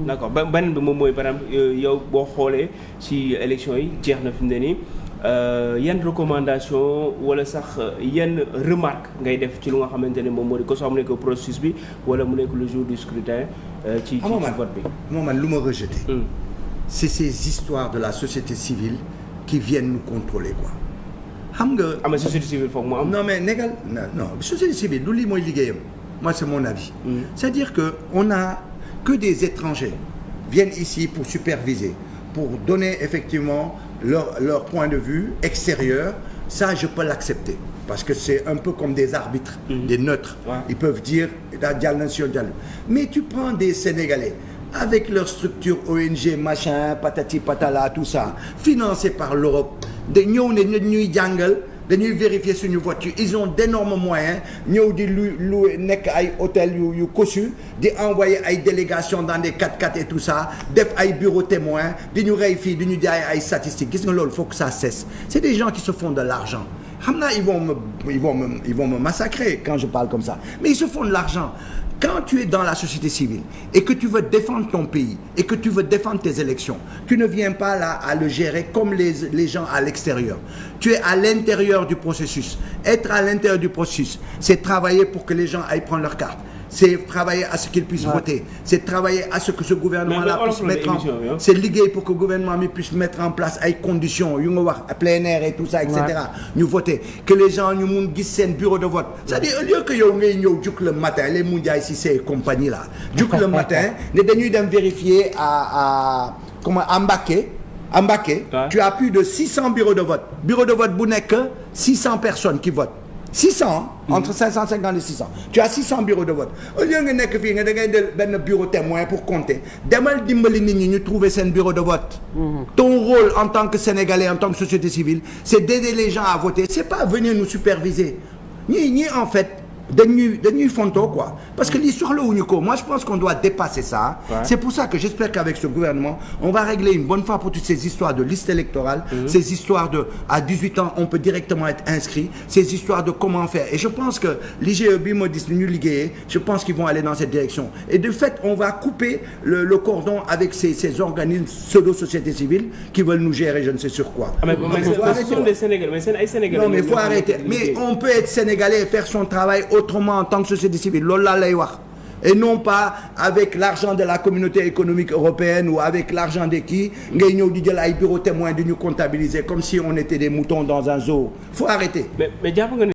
d'accord beneen bi moom mooy par exemple yow boo xoolee ci élection yi jeex na fi mu ne nii yan recommandation wala sax yan remarque ngay def ci lu nga xamante ne moom moo di ko soo mu nekk processus bi wala mu nekk le jour du scrutin ci vote bi. man lu ma rejeté. c'est ces histoires de la société civile qui viennent nous contrôler quoi. xam nga. am na société civile foog mu am. non mais négal non société civile lu lii mooy liggéeyam moi c'est mon avis. c'est-à-dire que on a que des étrangers viennent ici pour superviser pour donner effectivement leur point de vue extérieur. Ça je peux l'accepter parce que c'est un peu comme des arbitres. Des neutres. Ouais. Ils peuvent dire daa jàll na si yoon jàll mais tu prends des Sénégalais avec leur structure ONG machin patati patala tout ça financé par l'Europe da ñëw ne ñuy jàngal dañuy vérifier suñu vote ils ont d'énormes moyens ñëw di lu nekk ay hôtel yu cossu di envoyer ay délégations dans des 4x4 et tout ça def ay bureaux témoins di ñu rey fii di ñu jaay ay statistiques gis nga loolu faut que ça cesse c'est des gens qui se font de l'argent xam naa ils vont me massacrer quand je parle comme ça mais ils se font de l'argent. Quand tu es dans la société civile et que tu veux défendre ton pays et que tu veux défendre tes élections, tu ne viens pas là à le gérer comme les gens à l'extérieur. Tu es à l'intérieur du processus. Être à l'intérieur du processus, c'est travailler pour que les gens aillent prendre leur carte. C'est travailler à ce qu'ils puissent voter. C'est travailler à ce que ce gouvernement-là puisse mettre en... C'est liggéey pour que le gouvernement puisse mettre en place ay conditions yu nga wax plein air et tout ça, etc. ñu voter. Que les gens ñu mun gis seen bureau de vote. C'est-à-dire au lieu que yow ngay ñëw juk le matin les Moundiaye Cissé et compagnie là juk le matin ne dañuy dem vérifier à Mbacké. À Mbacké, tu as plus de 600 bureaux de vote. Bureau de vote bu nekk 600 personnes qui votent. 600 entre 550 et 600 tu as 600 bureaux de vote au lieu nga nekk fii nga da ngay del benn bureau témoin pour compter demal dimbali nit ñi ñu trouver seen bureau de vote. Ton rôle en tant que Sénégalais en tant que société civile c'est d'aider les gens à voter c'est pas venir nous superviser ñii en fait dañuy fonto quoi parce que lii soxlawuñu ko moi je pense qu'on doit dépasser ça. C'est pour ça que j'espère qu'avec ce gouvernement on va régler une bonne fois pour toutes ces histoires de liste électorale. Ces histoires de à 18 ans on peut directement être inscrit ces histoires de comment faire et je pense que l'IGE bi moo dis ñu liggéeyee je pense qu'ils vont aller dans cette direction et de fait on va couper le cordon avec ces organismes pseudo-sociétés civiles qui veulent nous gérer je ne sais sur quoi. Mais ce sont des Sénégalais mais c'est ay Sénégalais. Non mais faut arrêter mais on peut être Sénégalais et faire son travail autrement en tant que société civile loolu laa lay wax et non pas avec l'argent de la communauté économique européenne ou avec l'argent de qui ngay ñëw di jël ay bureaux témoins di ñu comptabiliser comme si on était des moutons dans un zoo faut arrêter. mais jàpp nga